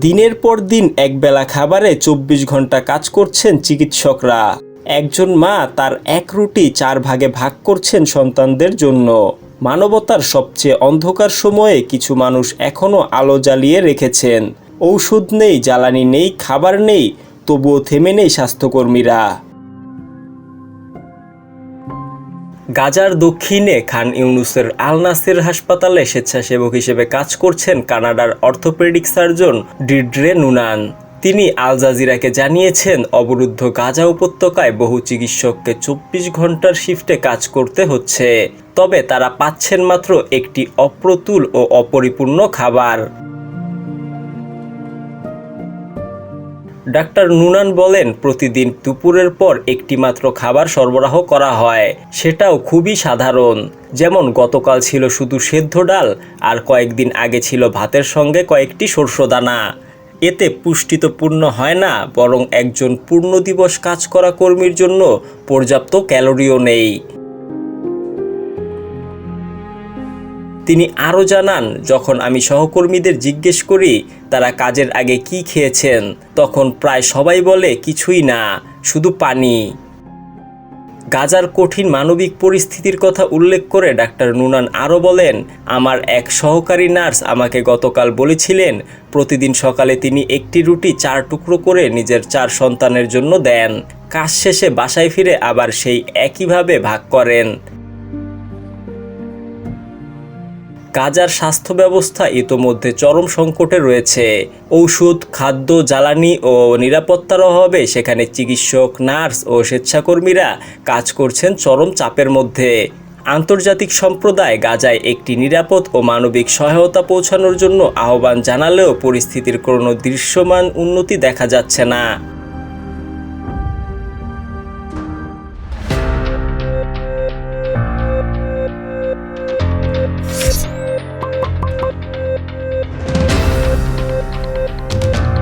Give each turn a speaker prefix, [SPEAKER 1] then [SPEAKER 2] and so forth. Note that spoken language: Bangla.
[SPEAKER 1] দিনের পর দিন একবেলা খাবারে ২৪ ঘন্টা কাজ করছেন চিকিৎসকরা। একজন মা তার এক রুটি ৪ ভাগে ভাগ করছেন সন্তানদের জন্য। মানবতার সবচেয়ে অন্ধকার সময়ে কিছু মানুষ এখনও আলো জ্বালিয়ে রেখেছেন। ঔষধ নেই, জ্বালানি নেই, খাবার নেই, তবুও থেমে নেই স্বাস্থ্যকর্মীরা। গাজার দক্ষিণে খান ইউনুসের আল নাসির হাসপাতালে স্বেচ্ছাসেবক হিসেবে কাজ করছেন কানাডার অর্থোপেডিক সার্জন ডিড্রে নুনান। তিনি আল জাজিরাকে জানিয়েছেন, অবরুদ্ধ গাজা উপত্যকায় বহু চিকিৎসককে ২৪ ঘন্টার শিফটে কাজ করতে হচ্ছে, তবে তারা পাচ্ছেন মাত্র একটি অপ্রতুল ও অপরিপূর্ণ খাবার। ডাক্তার নুনান বলেন, প্রতিদিন দুপুরের পর একটি মাত্র খাবার সরবরাহ করা হয়, সেটাও খুবই সাধারণ। যেমন গতকাল ছিল শুধু সেদ্ধ ডাল, আর কয়েকদিন আগে ছিল ভাতের সঙ্গে কয়েকটি সরষেদানা। এতে পুষ্টি তো পূর্ণ হয় না, বরং একজন পূর্ণ দিবস কাজ করা কর্মীর জন্য পর্যাপ্ত ক্যালোরিও নেই। তিনি আরও জানান, যখন আমি সহকর্মীদের জিজ্ঞেস করি তারা কাজের আগে কি খেয়েছেন, তখন প্রায় সবাই বলে কিছুই না, শুধু পানি। গাজার কঠিন মানবিক পরিস্থিতির কথা উল্লেখ করে ডাক্তার নুনান আরও বলেন, আমার এক সহকারী নার্স আমাকে গতকাল বলেছিলেন, প্রতিদিন সকালে তিনি একটি রুটি ৪ টুকরো করে নিজের ৪ সন্তানের জন্য দেন। কাজ শেষে বাসায় ফিরে আবার সেই একইভাবে ভাগ করেন। গাজার স্বাস্থ্য ব্যবস্থা ইতোমধ্যে চরম সংকটে রয়েছে। ঔষধ, খাদ্য, জ্বালানি ও নিরাপত্তার অভাবে সেখানে চিকিৎসক, নার্স ও স্বেচ্ছাকর্মীরা কাজ করছেন চরম চাপের মধ্যে। আন্তর্জাতিক সম্প্রদায় গাজায় একটি নিরাপদ ও মানবিক সহায়তা পৌঁছানোর জন্য আহ্বান জানালেও পরিস্থিতির কোনো দৃশ্যমান উন্নতি দেখা যাচ্ছে না।